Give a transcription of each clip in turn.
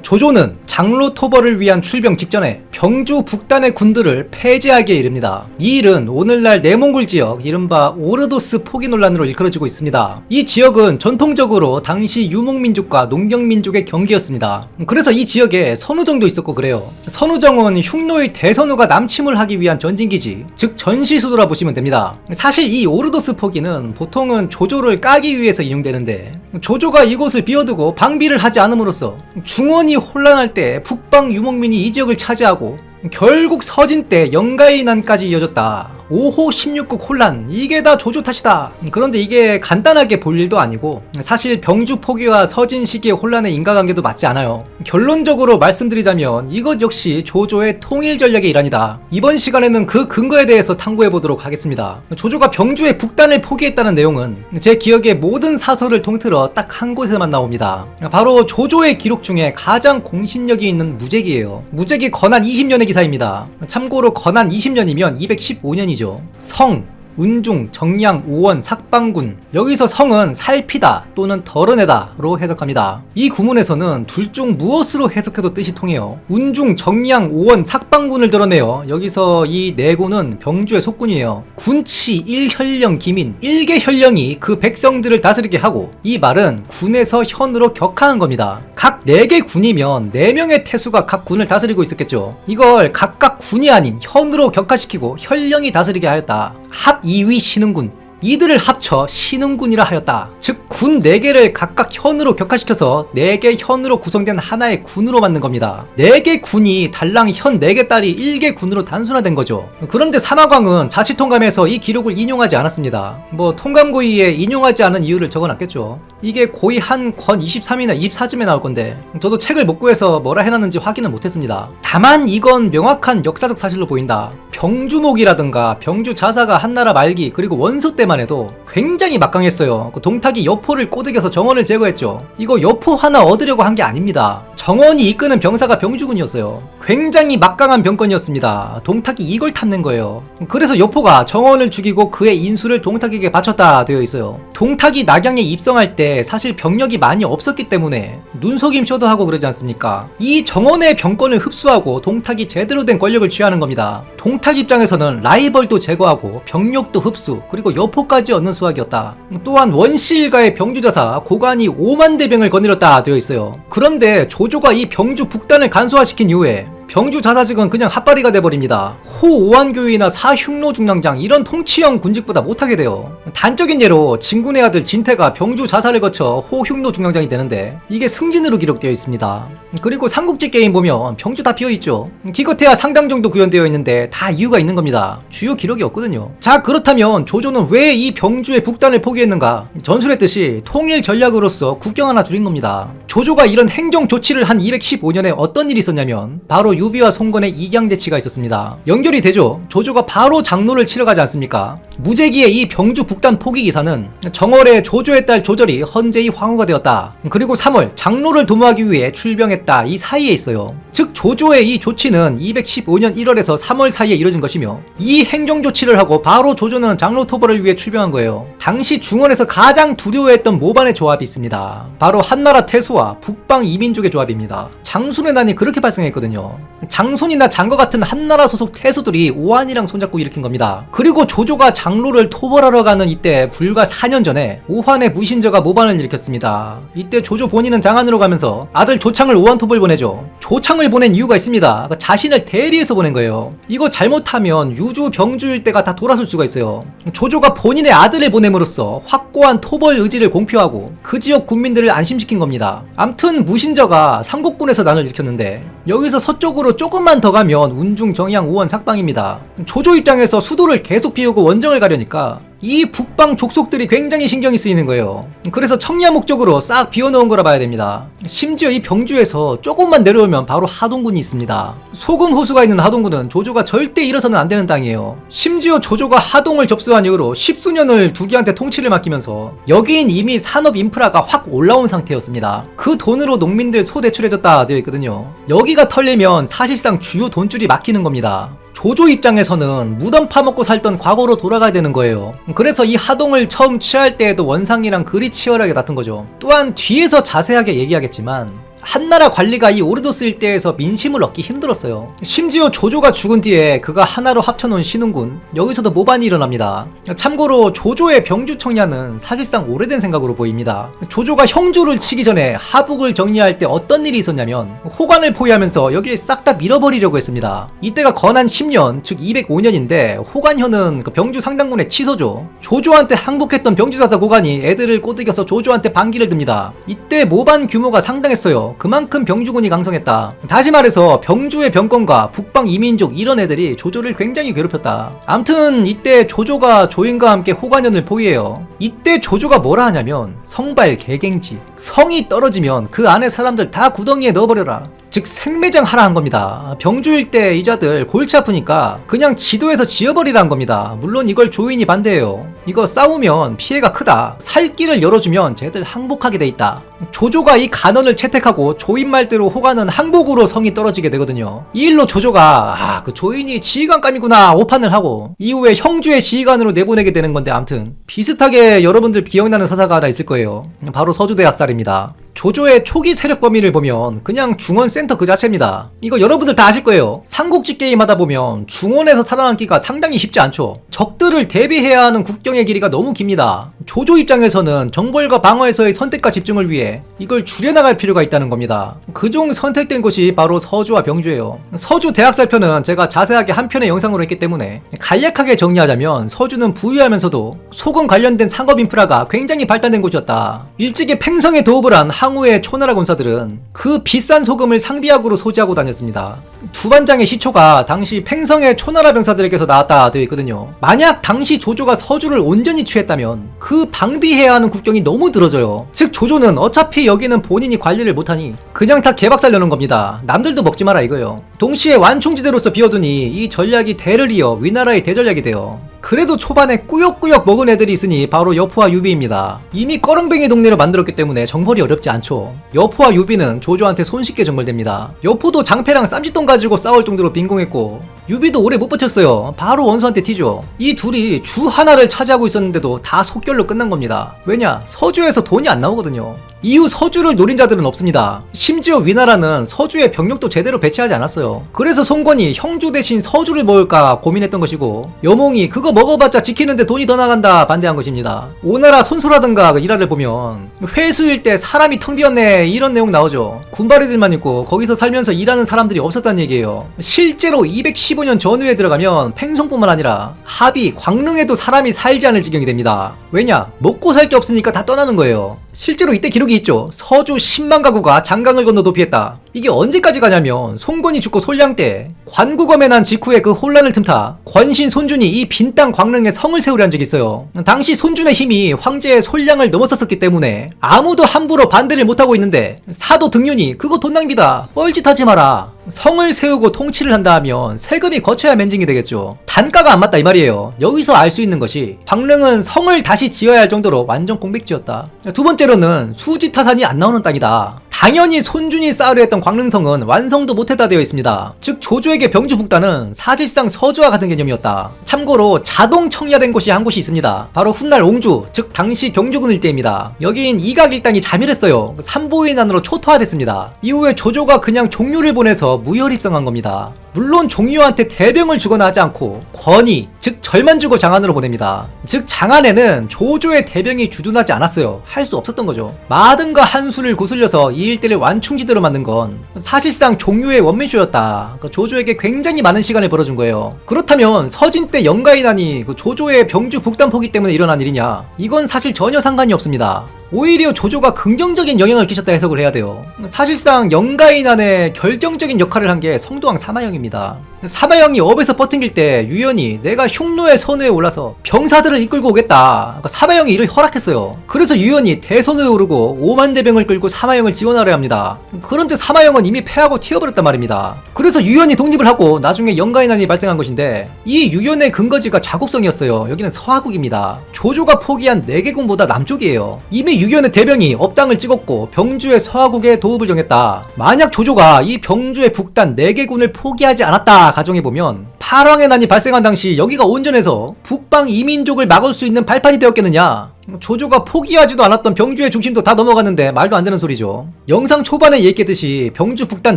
조조는 장로 토벌을 위한 출병 직전에 병주 북단의 군들을 폐지하기에 이릅니다. 이 일은 오늘날 내몽골 지역 이른바 오르도스 포기 논란으로 일컬어지고 있습니다. 이 지역은 전통적으로 당시 유목민족과 농경민족의 경계였습니다. 그래서 이 지역에 선우정도 있었고 그래요. 선우정은 흉노의 대선우가 남침을 하기 위한 전진기지, 즉 전시수도라 보시면 됩니다. 사실 이 오르도스 포기는 보통은 조조를 까기 위해서 이용되는데, 조조가 이곳을 비워두고 방비를 하지 않음으로써 중원이 혼란할 때 북방 유목민이 이 지역을 차지하고 결국 서진 때 영가의 난까지 이어졌다. 5호 16국 혼란, 이게 다 조조 탓이다. 그런데 이게 간단하게 볼 일도 아니고 사실 병주 포기와 서진 시기의 혼란의 인과관계도 맞지 않아요. 결론적으로 말씀드리자면 이것 역시 조조의 통일 전략의 일환이다. 이번 시간에는 그 근거에 대해서 탐구해 보도록 하겠습니다. 조조가 병주의 북단을 포기했다는 내용은 제 기억의 모든 사설을 통틀어 딱 한 곳에만 나옵니다. 바로 조조의 기록 중에 가장 공신력이 있는 무제기예요. 무제기 건한 20년의 기사입니다. 참고로 건한 20년이면 215년이죠. 성, 운중, 정량, 오원, 삭방군, 여기서 성은 살피다 또는 덜어내다 로 해석합니다. 이 구문에서는 둘 중 무엇으로 해석해도 뜻이 통해요. 운중, 정량, 오원, 삭방군을 드러내요. 여기서 이 네 군은 병주의 속군이에요. 군치, 일현령, 기민, 일개 현령이 그 백성들을 다스리게 하고, 이 말은 군에서 현으로 격하한 겁니다. 각 4개 군이면 4명의 태수가 각 군을 다스리고 있었겠죠. 이걸 각각 군이 아닌 현으로 격화시키고 현령이 다스리게 하였다. 합 2위 신흥군, 이들을 합쳐 신흥군이라 하였다. 즉 군 4개를 각각 현으로 격화시켜서 4개 현으로 구성된 하나의 군으로 만든 겁니다. 4개 군이 달랑 현 4개 딸이 1개 군으로 단순화된 거죠. 그런데 산화광은 자치통감에서 이 기록을 인용하지 않았습니다. 뭐 통감고의에 인용하지 않은 이유를 적어놨겠죠. 이게 고의 한 권 23이나 24쯤에 나올 건데 저도 책을 못 구해서 뭐라 해놨는지 확인은 못했습니다. 다만 이건 명확한 역사적 사실로 보인다. 병주목이라든가 병주 자사가 한나라 말기 그리고 원소 때만 해도 굉장히 막강했어요. 그 동탁이 여포를 꼬드겨서 정원을 제거했죠. 이거 여포 하나 얻으려고 한 게 아닙니다. 정원이 이끄는 병사가 병주군이었어요. 굉장히 막강한 병권이었습니다. 동탁이 이걸 탐낸 거예요. 그래서 여포가 정원을 죽이고 그의 인수를 동탁에게 바쳤다 되어 있어요. 동탁이 낙양에 입성할 때 사실 병력이 많이 없었기 때문에 눈속임 쇼도 하고 그러지 않습니까? 이 정원의 병권을 흡수하고 동탁이 제대로 된 권력을 취하는 겁니다. 동탁 입장에서는 라이벌도 제거하고 병력도 흡수, 그리고 여포까지 얻는 수학이었다. 또한 원시일가의 병주자사 고관이 5만 대병을 거느렸다 되어 있어요. 그런데 조조가 이 병주 북단을 간소화시킨 이후에 병주 자사직은 그냥 핫바리가 돼버립니다. 호오한교위나 사흉노 중랑장 이런 통치형 군직보다 못하게 돼요. 단적인 예로 진군의 아들 진태가 병주 자사를 거쳐 호흉노 중랑장이 되는데 이게 승진으로 기록되어 있습니다. 그리고 삼국지 게임 보면 병주 다 비어있죠. 기껏해야 상당 정도 구현되어 있는데 다 이유가 있는 겁니다. 주요 기록이 없거든요. 자, 그렇다면 조조는 왜 이 병주의 북단을 포기했는가? 전술했듯이 통일 전략으로서 국경 하나 줄인 겁니다. 조조가 이런 행정 조치를 한 215년에 어떤 일이 있었냐면 바로 유비와 송건의 이강대치가 있었습니다. 연결이 되죠. 조조가 바로 장로를 치러 가지 않습니까? 무제기의 이 병주 북단 포기 기사는 정월에 조조의 딸 조절이 헌제의 황후가 되었다. 그리고 3월 장로를 도모하기 위해 출병했다. 이 사이에 있어요. 즉 조조의 이 조치는 215년 1월에서 3월 사이에 이뤄진 것이며, 이 행정 조치를 하고 바로 조조는 장로 토벌을 위해 출병한 거예요. 당시 중원에서 가장 두려워했던 모반의 조합이 있습니다. 바로 한나라 태수와 북방 이민족의 조합입니다. 장순의 난이 그렇게 발생했거든요. 장순이나 장거 같은 한나라 소속 태수들이 오한이랑 손잡고 일으킨 겁니다. 그리고 조조가 장로를 토벌하러 가는 이때 불과 4년 전에 오한의 무신저가 모반을 일으켰습니다. 이때 조조 본인은 장안으로 가면서 아들 조창을 오한 토벌 보내죠. 조창을 보낸 이유가 있습니다. 자신을 대리해서 보낸 거예요. 이거 잘못하면 유주 병주 일대가 다 돌아설 수가 있어요. 조조가 본인의 아들을 보냄으로써 확고한 토벌 의지를 공표하고 그 지역 군민들을 안심시킨 겁니다. 암튼 무신저가 삼국군에서 난을 일으켰는데 여기서 서쪽으로 조금만 더 가면 운중, 정양, 오원, 삭방입니다. 조조 입장에서 수도를 계속 비우고 원정을 가려니까 이 북방 족속들이 굉장히 신경이 쓰이는 거예요. 그래서 청야 목적으로 싹 비워놓은 거라 봐야 됩니다. 심지어 이 병주에서 조금만 내려오면 바로 하동군이 있습니다. 소금 호수가 있는 하동군은 조조가 절대 잃어서는 안 되는 땅이에요. 심지어 조조가 하동을 접수한 이후로 10수년을 두기한테 통치를 맡기면서 여기는 이미 산업 인프라가 확 올라온 상태였습니다. 그 돈으로 농민들 소대출해줬다 되어 있거든요. 여기가 털리면 사실상 주요 돈줄이 막히는 겁니다. 조조 입장에서는 무덤 파먹고 살던 과거로 돌아가야 되는 거예요. 그래서 이 하동을 처음 취할 때에도 원상이랑 그리 치열하게 다툰 거죠. 또한 뒤에서 자세하게 얘기하겠지만 한나라 관리가 이 오르도스 일대에서 민심을 얻기 힘들었어요. 심지어 조조가 죽은 뒤에 그가 하나로 합쳐놓은 신흥군, 여기서도 모반이 일어납니다. 참고로 조조의 병주 청량은 사실상 오래된 생각으로 보입니다. 조조가 형주를 치기 전에 하북을 정리할 때 어떤 일이 있었냐면 호관을 포위하면서 여길 싹 다 밀어버리려고 했습니다. 이때가 건한 10년, 즉 205년인데 호관현은 그 병주 상당군의 치소죠. 조조한테 항복했던 병주사사 고관이 애들을 꼬드겨서 조조한테 반기를 듭니다. 이때 모반 규모가 상당했어요. 그만큼 병주군이 강성했다. 다시 말해서 병주의 병권과 북방 이민족 이런 애들이 조조를 굉장히 괴롭혔다. 암튼 이때 조조가 조인과 함께 호관현을 포위해요. 이때 조조가 뭐라 하냐면 성발 개갱지, 성이 떨어지면 그 안에 사람들 다 구덩이에 넣어버려라, 즉 생매장 하라 한 겁니다. 병주일 때 이자들 골치 아프니까 그냥 지도에서 지어버리라는 겁니다. 물론 이걸 조인이 반대해요. 이거 싸우면 피해가 크다, 살 길을 열어주면 쟤들 항복하게 돼 있다. 조조가 이 간언을 채택하고 조인 말대로 호관은 항복으로 성이 떨어지게 되거든요. 이 일로 조조가 그 조인이 지휘관감이구나 오판을 하고 이후에 형주의 지휘관으로 내보내게 되는 건데, 암튼 비슷하게 여러분들 기억나는 서사가 하나 있을 거예요. 바로 서주대학살입니다. 조조의 초기 세력 범위를 보면 그냥 중원 센터 그 자체입니다. 이거 여러분들 다 아실 거예요. 삼국지 게임 하다 보면 중원에서 살아남기가 상당히 쉽지 않죠. 적들을 대비해야 하는 국경의 길이가 너무 깁니다. 조조 입장에서는 정벌과 방어에서의 선택과 집중을 위해 이걸 줄여나갈 필요가 있다는 겁니다. 그중 선택된 곳이 바로 서주와 병주예요. 서주 대학살편은 제가 자세하게 한 편의 영상으로 했기 때문에 간략하게 정리하자면 서주는 부유하면서도 소금 관련된 상업 인프라가 굉장히 발달된 곳이었다. 일찍이 팽성에 도읍을 한 항우의 초나라 군사들은 그 비싼 소금을 상비약으로 소지하고 다녔습니다. 두반장의 시초가 당시 팽성의 초나라 병사들에게서 나왔다 되어 있거든요. 만약 당시 조조가 서주를 온전히 취했다면 그 방비해야 하는 국경이 너무 늘어져요. 즉 조조는 어차피 여기는 본인이 관리를 못하니 그냥 다 개박살 내는 겁니다. 남들도 먹지 마라 이거예요. 동시에 완충지대로서 비워두니 이 전략이 대를 이어 위나라의 대전략이 돼요. 그래도 초반에 꾸역꾸역 먹은 애들이 있으니 바로 여포와 유비입니다. 이미 꺼렁뱅이 동네를 만들었기 때문에 정벌이 어렵지 않죠. 여포와 유비는 조조한테 손쉽게 정벌됩니다. 여포도 장패랑 쌈짓돈 가지고 싸울 정도로 빈공했고 유비도 오래 못 버텼어요. 바로 원수한테 튀죠. 이 둘이 주 하나를 차지하고 있었는데도 다 속결로 끝난 겁니다. 왜냐? 서주에서 돈이 안 나오거든요. 이후 서주를 노린 자들은 없습니다. 심지어 위나라는 서주에 병력도 제대로 배치하지 않았어요. 그래서 송건이 형주 대신 서주를 먹을까 고민했던 것이고 여몽이 그거 먹어봤자 지키는데 돈이 더 나간다 반대한 것입니다. 오나라 손소라든가 그 일화를 보면 회수일 때 사람이 텅 비었네 이런 내용 나오죠. 군바리들만 있고 거기서 살면서 일하는 사람들이 없었다는 얘기예요. 실제로 215년 전후에 들어가면 팽성뿐만 아니라 합의, 광릉에도 사람이 살지 않을 지경이 됩니다. 왜냐? 먹고 살 게 없으니까 다 떠나는 거예요. 실제로 이때 기록이 있죠. 서주 10만 가구가 장강을 건너 도피했다. 이게 언제까지 가냐면 송건이 죽고 솔량 때 관구검에 난 직후에 그 혼란을 틈타 권신 손준이 이 빈 땅 광릉에 성을 세우려 한 적이 있어요. 당시 손준의 힘이 황제의 솔량을 넘어섰었기 때문에 아무도 함부로 반대를 못하고 있는데 사도 등륜이 그거 돈 낭비다, 뻘짓하지 마라, 성을 세우고 통치를 한다 하면 세금이 거쳐야 맨징이 되겠죠. 단가가 안 맞다 이 말이에요. 여기서 알 수 있는 것이 광릉은 성을 다시 지어야 할 정도로 완전 공백지였다. 두 번째로는 수지타산이 안 나오는 땅이다. 당연히 손준이 쌓으려 했던 광릉성은 완성도 못했다 되어 있습니다. 즉 조조에게 병주 북단은 사실상 서주와 같은 개념이었다. 참고로 자동 청야된 곳이 한 곳이 있습니다. 바로 훗날 옹주, 즉 당시 경주군 일대입니다. 여긴 이각 일당이 자멸했어요. 삼보인 안으로 초토화됐습니다. 이후에 조조가 그냥 종류를 보내서 무혈 입성한 겁니다. 물론 종류한테 대병을 주거나 하지 않고 권위, 즉 절만 주고 장안으로 보냅니다. 즉 장안에는 조조의 대병이 주둔하지 않았어요. 할 수 없었던 거죠. 마든과 한수를 구슬려서 이 일대를 완충지대로 만든 건 사실상 종류의 원맨쇼였다. 그러니까 조조에게 굉장히 많은 시간을 벌어준 거예요. 그렇다면 서진 때 영가인환이 그 조조의 병주 북단 포기 때문에 일어난 일이냐? 이건 사실 전혀 상관이 없습니다. 오히려 조조가 긍정적인 영향을 끼쳤다 해석을 해야 돼요. 사실상 영가인환의 결정적인 역할을 한 게 성도왕 사마영입니다. 사마영이 업에서 버팅길 때 유연이 내가 흉노의 선우에 올라서 병사들을 이끌고 오겠다. 그러니까 사마영이 이를 허락했어요. 그래서 유연이 대선우에 오르고 5만 대병을 끌고 사마영을 지원하려 합니다. 그런데 사마영은 이미 패하고 튀어버렸단 말입니다. 그래서 유연이 독립을 하고 나중에 영가인환이 발생한 것인데 이 유연의 근거지가 자국성이었어요. 여기는 서하국입니다. 조조가 포기한 4개군보다 남쪽이에요. 이미 유연의 대병이 업당을 찍었고 병주의 서하국에 도읍을 정했다. 만약 조조가 이 병주의 북단 4개군을 포기하지 않았다 가정해보면 파랑의 난이 발생한 당시 여기가 온전해서 북방 이민족을 막을 수 있는 발판이 되었겠느냐? 조조가 포기하지도 않았던 병주의 중심도 다 넘어갔는데 말도 안 되는 소리죠. 영상 초반에 얘기했듯이 병주 북단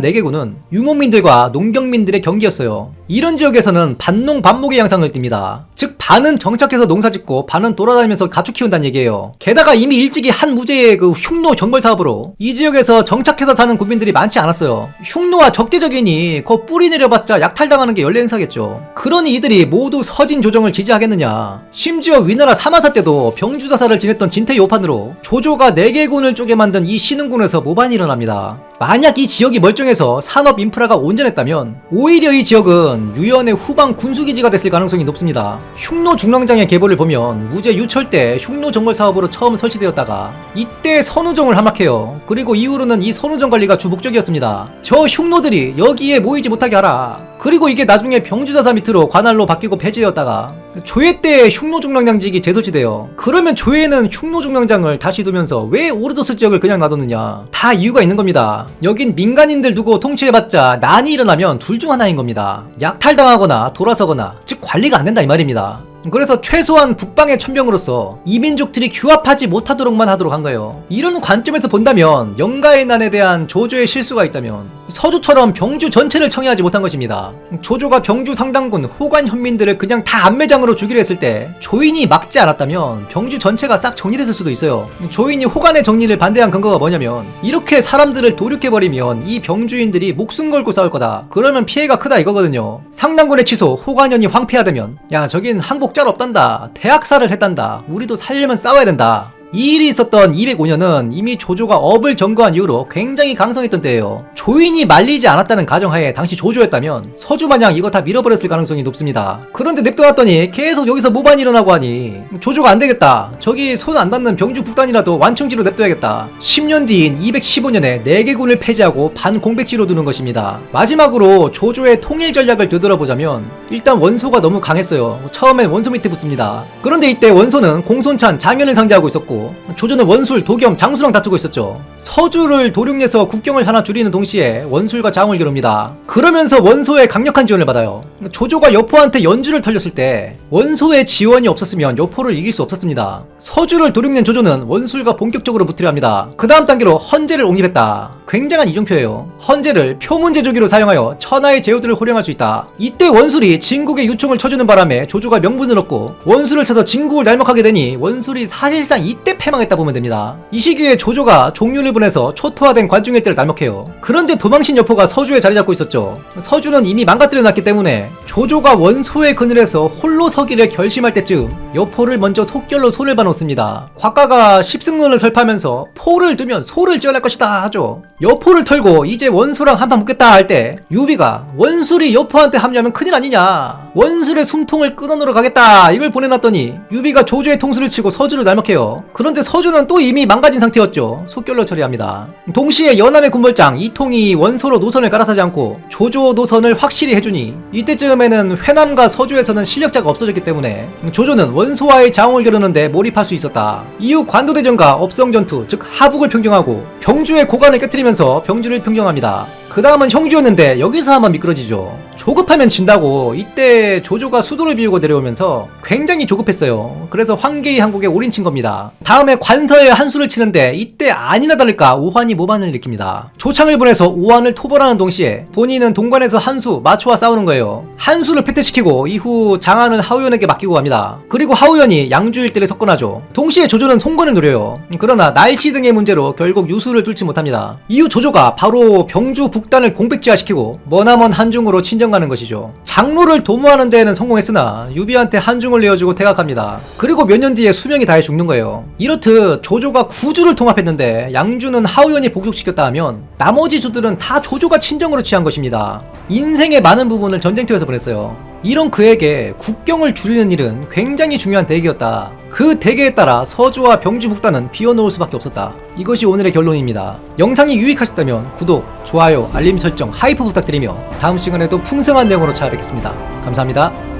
4개군은 유목민들과 농경민들의 경기였어요. 이런 지역에서는 반농 반목의 양상을 띱니다. 즉 반은 정착해서 농사짓고 반은 돌아다니면서 가축 키운다는 얘기예요. 게다가 이미 일찍이 한 무제의 그 흉노 정벌 사업으로 이 지역에서 정착해서 사는 군민들이 많지 않았어요. 흉노와 적대적이니 그 뿌리 내려봤자 약탈당하는 게 연례 행사겠죠. 그러니 이들이 모두 서진 조정을 지지하겠느냐. 심지어 위나라 사마사 때도 병주사사를 지냈던 진태요판으로 조조가 4개군을 쪼개 만든 이 신흥군에서 모반이 일어납니다. 만약 이 지역이 멀쩡해서 산업 인프라가 온전했다면 오히려 이 지역은 유연의 후방 군수기지가 됐을 가능성이 높습니다. 흉노 중랑장의 계보를 보면 무제 유철 때 흉노 정벌 사업으로 처음 설치되었다가 이때 선우정을 함락해요. 그리고 이후로는 이 선우정 관리가 주 목적이었습니다. 저 흉노들이 여기에 모이지 못하게 하라. 그리고 이게 나중에 병주사사 밑으로 관할로 바뀌고 폐지되었다가 조회 때 흉노중랑장직이 재설치돼요. 그러면 조회는 흉노중랑장을 다시 두면서 왜 오르도스 지역을 그냥 놔뒀느냐. 다 이유가 있는 겁니다. 여긴 민간인들 두고 통치해봤자 난이 일어나면 둘 중 하나인 겁니다. 약탈당하거나 돌아서거나, 즉 관리가 안 된다 이 말입니다. 그래서 최소한 북방의 천병으로서 이민족들이 규합하지 못하도록만 하도록 한 거예요. 이런 관점에서 본다면 영가의 난에 대한 조조의 실수가 있다면 서주처럼 병주 전체를 청해하지 못한 것입니다. 조조가 병주 상당군 호관 현민들을 그냥 다 안매장으로 주기로 했을 때 조인이 막지 않았다면 병주 전체가 싹 정리됐을 수도 있어요. 조인이 호관의 정리를 반대한 근거가 뭐냐면 이렇게 사람들을 도륙해버리면 이 병주인들이 목숨 걸고 싸울 거다. 그러면 피해가 크다 이거거든요. 상당군의 취소, 호관현이 황폐하다면 야 저긴 항복 짤 없단다. 대학살을 했단다. 우리도 살려면 싸워야 된다. 이 일이 있었던 205년은 이미 조조가 업을 점거한 이후로 굉장히 강성했던 때예요. 조인이 말리지 않았다는 가정하에 당시 조조였다면 서주마냥 이거 다 밀어버렸을 가능성이 높습니다. 그런데 냅둬놨더니 계속 여기서 모반이 일어나고 하니 조조가 안되겠다. 저기 손 안 닿는 병주 북단이라도 완충지로 냅둬야겠다. 10년 뒤인 215년에 4개군을 폐지하고 반공백지로 두는 것입니다. 마지막으로 조조의 통일 전략을 되돌아보자면 일단 원소가 너무 강했어요. 처음엔 원소 밑에 붙습니다. 그런데 이때 원소는 공손찬 장현을 상대하고 있었고 조조는 원술, 도겸, 장수랑 다투고 있었죠. 서주를 도륙내서 국경을 하나 줄이는 동시에 원술과 장을 겨룹니다. 그러면서 원소의 강력한 지원을 받아요. 조조가 여포한테 연주를 털렸을 때 원소의 지원이 없었으면 여포를 이길 수 없었습니다. 서주를 도륙낸 조조는 원술과 본격적으로 붙으려 합니다. 그 다음 단계로 헌제를 옹립했다. 굉장한 이중표예요. 헌제를 표문제조기로 사용하여 천하의 제후들을 호령할 수 있다. 이때 원술이 진국의 유총을 쳐주는 바람에 조조가 명분을 얻고 원술을 쳐서 진국을 날먹하게 되니 원술이 사실상 이때 패망했다 보면 됩니다. 이 시기에 조조가 종윤을 보내서 초토화된 관중일대를 날먹해요. 그런데 도망신 여포가 서주에 자리 잡고 있었죠. 서주는 이미 망가뜨려놨기 때문에 조조가 원소의 그늘에서 홀로 서기를 결심할 때쯤 여포를 먼저 속결로 손을 봐놓습니다. 곽가가 십승론을 설파하면서 포를 두면 소를 찌어날 것이다 하죠. 여포를 털고 이제 원소랑 한판 붙겠다 할 때 유비가 원술이 여포한테 합류하면 큰일 아니냐. 원술의 숨통을 끊어놓으러 가겠다 이걸 보내놨더니 유비가 조조의 통수를 치고 서주를 날먹해요. 그런데 서주는 또 이미 망가진 상태였죠. 속결로 처리합니다. 동시에 연암의 군벌장 이통이 원소로 노선을 갈아타지 않고 조조 노선을 확실히 해주니 이때쯤에는 회남과 서주에서는 실력자가 없어졌기 때문에 조조는 원소와의 장을 겨루는데 몰입할 수 있었다. 이후 관도대전과 업성전투 즉 하북을 평정하고 병주의 고관을 깨뜨리면서 병주를 평정합니다. 그 다음은 형주였는데 여기서 한번 미끄러지죠. 조급하면 진다고 이때 조조가 수도를 비우고 내려오면서 굉장히 조급했어요. 그래서 황계의 항복에 올인친 겁니다. 다음에 관서에 한수를 치는데 이때 아니나 다를까 오환이 모반을 일으킵니다. 조창을 보내서 오환을 토벌하는 동시에 본인은 동관에서 한수, 마초와 싸우는 거예요. 한수를 패퇴시키고 이후 장안을 하우연에게 맡기고 갑니다. 그리고 하우연이 양주 일대를 석권하죠. 동시에 조조는 송건을 노려요. 그러나 날씨 등의 문제로 결국 유수를 뚫지 못합니다. 이후 조조가 바로 병주 북단을 공백지화시키고 머나먼 한중으로 친정가는 것이죠. 장로를 도모하는 데에는 성공했으나 유비한테 한중을 내어주고 퇴각합니다. 그리고 몇 년 뒤에 수명이 다해 죽는 거예요. 이렇듯 조조가 구주를 통합했는데 양주는 하우연이 복속시켰다 하면 나머지 주들은 다 조조가 친정으로 취한 것입니다. 인생의 많은 부분을 전쟁터에서 보냈어요. 이런 그에게 국경을 줄이는 일은 굉장히 중요한 대계였다. 그 대계에 따라 서주와 병주 북단은 비워놓을 수밖에 없었다. 이것이 오늘의 결론입니다. 영상이 유익하셨다면 구독, 좋아요, 알림 설정, 하이프 부탁드리며 다음 시간에도 풍성한 내용으로 찾아뵙겠습니다. 감사합니다.